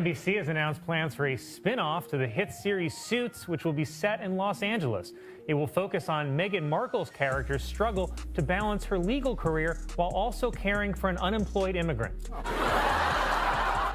NBC has announced plans for a spin-off to the hit series Suits, which will be set in Los Angeles. It will focus on Meghan Markle's character's struggle to balance her legal career while also caring for an unemployed immigrant.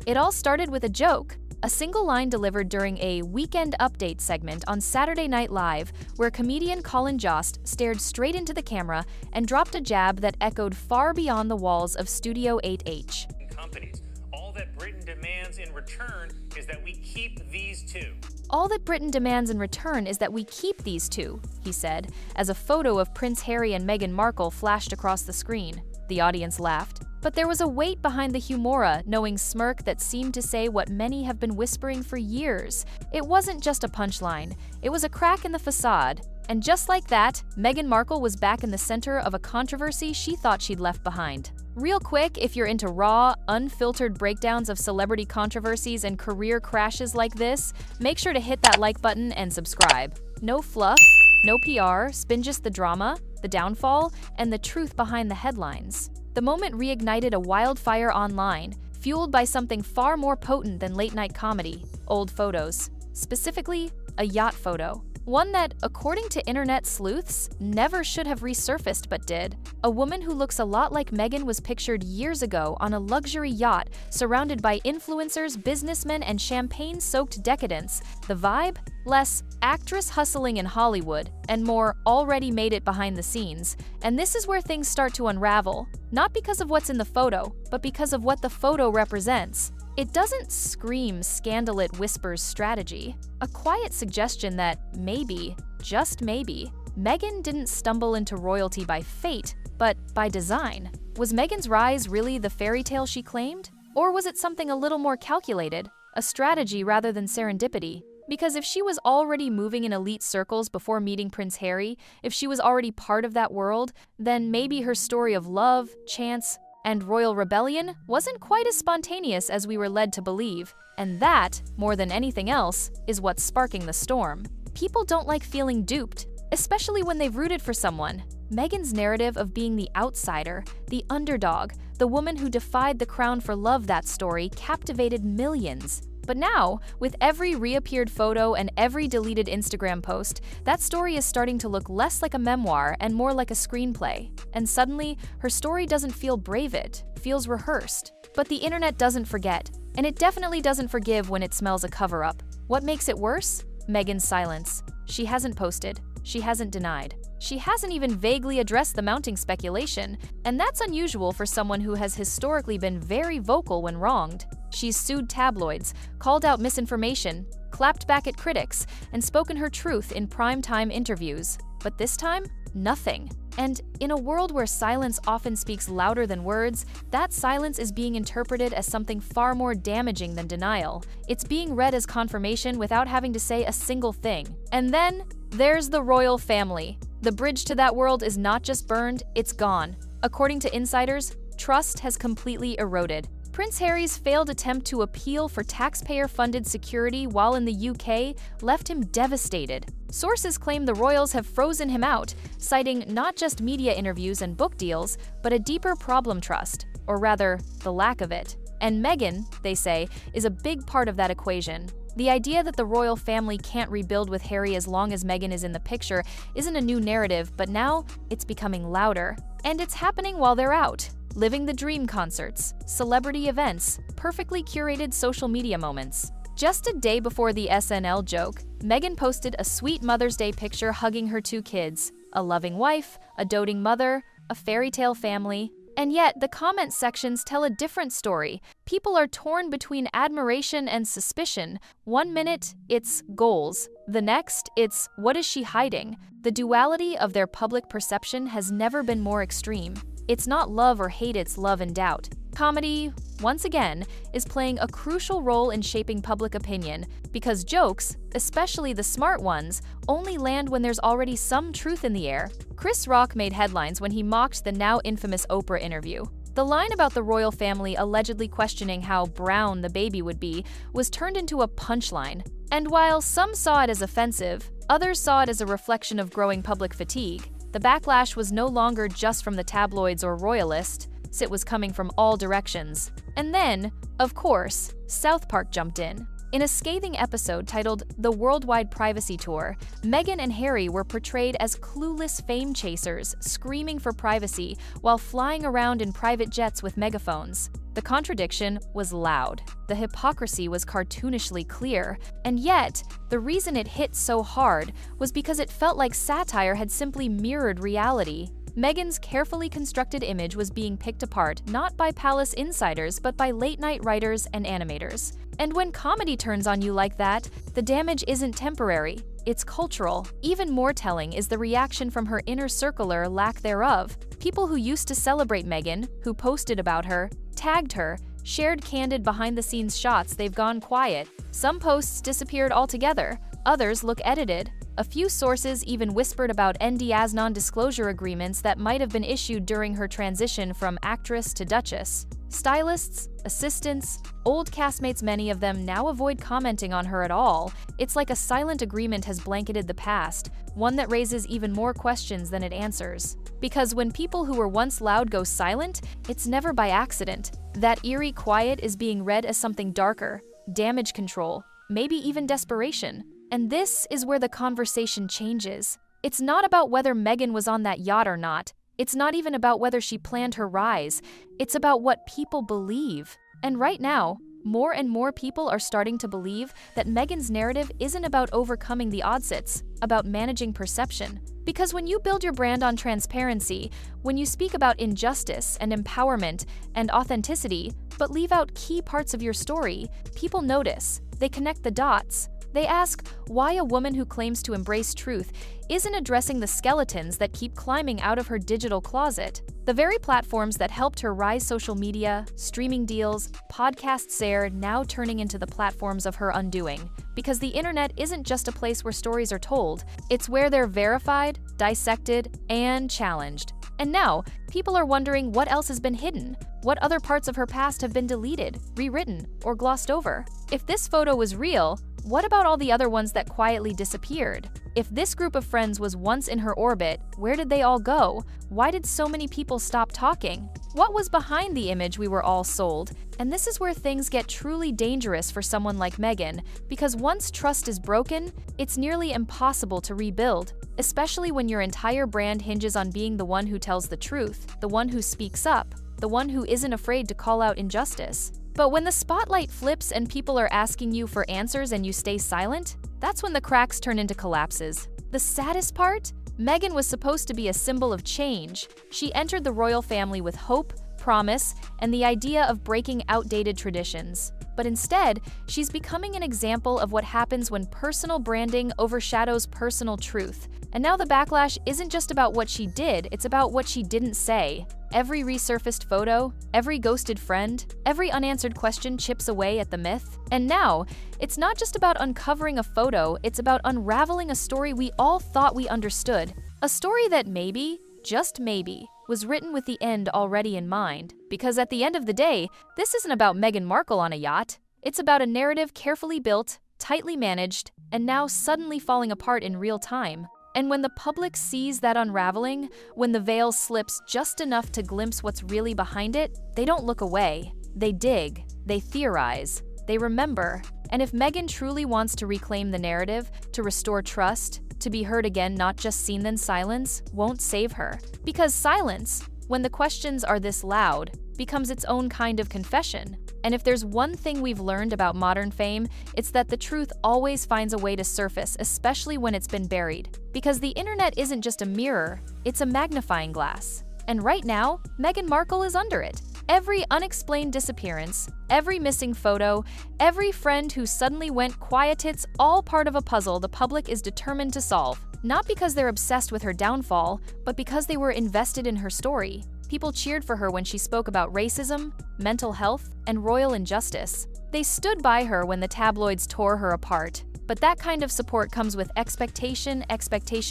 It all started with a joke, a single line delivered during a Weekend Update segment on Saturday Night Live, where comedian Colin Jost stared straight into the camera and dropped a jab that echoed far beyond the walls of Studio 8H. Companies. All that Britain demands in return is that we keep these two. All that Britain demands in return is that we keep these two, he said, as a photo of Prince Harry and Meghan Markle flashed across the screen. The audience laughed. But there was a weight behind the humora, knowing smirk that seemed to say what many have been whispering for years. It wasn't just a punchline, it was a crack in the facade. And just like that, Meghan Markle was back in the center of a controversy she thought she'd left behind. Real quick, if you're into raw, unfiltered breakdowns of celebrity controversies and career crashes like this, make sure to hit that like button and subscribe. No fluff, no PR, spin just the drama, the downfall, and the truth behind the headlines. The moment reignited a wildfire online, fueled by something far more potent than late-night comedy: old photos. Specifically, a yacht photo. One that, according to internet sleuths, never should have resurfaced but did. A woman who looks a lot like Meghan was pictured years ago on a luxury yacht, surrounded by influencers, businessmen, and champagne-soaked decadence. The vibe? Less actress hustling in Hollywood, and more already made it behind the scenes. And this is where things start to unravel. Not because of what's in the photo, but because of what the photo represents. It doesn't scream scandal, it whispers strategy. A quiet suggestion that maybe, just maybe, Meghan didn't stumble into royalty by fate, but by design. Was Meghan's rise really the fairy tale she claimed? Or was it something a little more calculated, a strategy rather than serendipity? Because if she was already moving in elite circles before meeting Prince Harry, if she was already part of that world, then maybe her story of love, chance, and royal rebellion wasn't quite as spontaneous as we were led to believe. And that, more than anything else, is what's sparking the storm. People don't like feeling duped, especially when they've rooted for someone. Meghan's narrative of being the outsider, the underdog, the woman who defied the crown for love, that story captivated millions. But now, with every reappeared photo and every deleted Instagram post, that story is starting to look less like a memoir and more like a screenplay. And suddenly, her story doesn't feel brave, it feels rehearsed. But the internet doesn't forget, and it definitely doesn't forgive when it smells a cover-up. What makes it worse? Meghan's silence. She hasn't posted. She hasn't denied. She hasn't even vaguely addressed the mounting speculation, and that's unusual for someone who has historically been very vocal when wronged. She's sued tabloids, called out misinformation, clapped back at critics, and spoken her truth in primetime interviews. But this time, nothing. And in a world where silence often speaks louder than words, that silence is being interpreted as something far more damaging than denial. It's being read as confirmation without having to say a single thing. And then, there's the royal family. The bridge to that world is not just burned, it's gone. According to insiders, trust has completely eroded. Prince Harry's failed attempt to appeal for taxpayer-funded security while in the UK left him devastated. Sources claim the royals have frozen him out, citing not just media interviews and book deals, but a deeper problem trust, or rather, the lack of it. And Meghan, they say, is a big part of that equation. The idea that the royal family can't rebuild with Harry as long as Meghan is in the picture isn't a new narrative, but now it's becoming louder. And it's happening while they're out. Living the dream concerts, celebrity events, perfectly curated social media moments. Just a day before the SNL joke, Meghan posted a sweet Mother's Day picture hugging her two kids, a loving wife, a doting mother, a fairy tale family. And yet, the comment sections tell a different story. People are torn between admiration and suspicion. One minute, it's goals. The next, it's what is she hiding? The duality of their public perception has never been more extreme. It's not love or hate, it's love and doubt. Comedy, once again, is playing a crucial role in shaping public opinion, because jokes, especially the smart ones, only land when there's already some truth in the air. Chris Rock made headlines when he mocked the now infamous Oprah interview. The line about the royal family allegedly questioning how brown the baby would be was turned into a punchline. And while some saw it as offensive, others saw it as a reflection of growing public fatigue. The backlash was no longer just from the tabloids or royalists, it was coming from all directions. And then, of course, South Park jumped in. In a scathing episode titled The Worldwide Privacy Tour, Meghan and Harry were portrayed as clueless fame chasers, screaming for privacy while flying around in private jets with megaphones. The contradiction was loud. The hypocrisy was cartoonishly clear. And yet, the reason it hit so hard was because it felt like satire had simply mirrored reality. Meghan's carefully constructed image was being picked apart not by palace insiders but by late-night writers and animators. And when comedy turns on you like that, the damage isn't temporary, it's cultural. Even more telling is the reaction from her inner circle or lack thereof. People who used to celebrate Meghan, who posted about her, tagged her, shared candid behind-the-scenes shots, they've gone quiet. Some posts disappeared altogether, others look edited. A few sources even whispered about NDA's non-disclosure agreements that might have been issued during her transition from actress to duchess. Stylists, assistants, old castmates, many of them now avoid commenting on her at all. It's like a silent agreement has blanketed the past, one that raises even more questions than it answers. Because when people who were once loud go silent, it's never by accident. That eerie quiet is being read as something darker, damage control, maybe even desperation. And this is where the conversation changes. It's not about whether Meghan was on that yacht or not. It's not even about whether she planned her rise. It's about what people believe. And right now, more and more people are starting to believe that Meghan's narrative isn't about overcoming the odds, it's about managing perception. Because when you build your brand on transparency, when you speak about injustice and empowerment and authenticity, but leave out key parts of your story, people notice. They connect the dots. They ask why a woman who claims to embrace truth isn't addressing the skeletons that keep climbing out of her digital closet. The very platforms that helped her rise, social media, streaming deals, podcasts, are now turning into the platforms of her undoing. Because the internet isn't just a place where stories are told, it's where they're verified, dissected, and challenged. And now, people are wondering what else has been hidden. What other parts of her past have been deleted, rewritten, or glossed over? If this photo was real, what about all the other ones that quietly disappeared? If this group of friends was once in her orbit, where did they all go? Why did so many people stop talking? What was behind the image we were all sold? And this is where things get truly dangerous for someone like Meghan, because once trust is broken, it's nearly impossible to rebuild, especially when your entire brand hinges on being the one who tells the truth, the one who speaks up, the one who isn't afraid to call out injustice. But when the spotlight flips and people are asking you for answers and you stay silent, that's when the cracks turn into collapses. The saddest part? Meghan was supposed to be a symbol of change. She entered the royal family with hope, promise, and the idea of breaking outdated traditions. But instead, she's becoming an example of what happens when personal branding overshadows personal truth. And now the backlash isn't just about what she did, it's about what she didn't say. Every resurfaced photo, every ghosted friend, every unanswered question chips away at the myth. And now, it's not just about uncovering a photo, it's about unraveling a story we all thought we understood. A story that maybe, just maybe, was written with the end already in mind. Because at the end of the day, this isn't about Meghan Markle on a yacht. It's about a narrative carefully built, tightly managed, and now suddenly falling apart in real time. And when the public sees that unraveling, when the veil slips just enough to glimpse what's really behind it, they don't look away. They dig, they theorize, they remember. And if Meghan truly wants to reclaim the narrative, to restore trust, to be heard again, not just seen, then silence won't save her. Because silence, when the questions are this loud, becomes its own kind of confession. And if there's one thing we've learned about modern fame, it's that the truth always finds a way to surface, especially when it's been buried. Because the internet isn't just a mirror, it's a magnifying glass. And right now, Meghan Markle is under it. Every unexplained disappearance, every missing photo, every friend who suddenly went quiet, it's all part of a puzzle the public is determined to solve. Not because they're obsessed with her downfall, but because they were invested in her story. People cheered for her when she spoke about racism, mental health, and royal injustice. They stood by her when the tabloids tore her apart. But that kind of support comes with expectation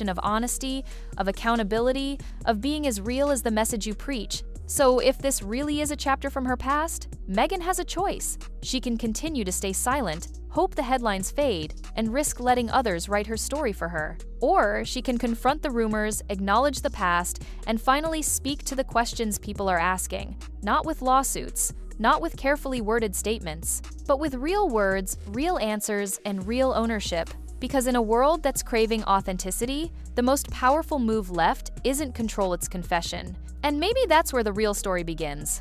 of honesty, of accountability, of being as real as the message you preach. So if this really is a chapter from her past, Meghan has a choice. She can continue to stay silent, hope the headlines fade, and risk letting others write her story for her. Or she can confront the rumors, acknowledge the past, and finally speak to the questions people are asking, not with lawsuits, not with carefully worded statements, but with real words, real answers, and real ownership. Because in a world that's craving authenticity, the most powerful move left isn't control, it's confession. And maybe that's where the real story begins.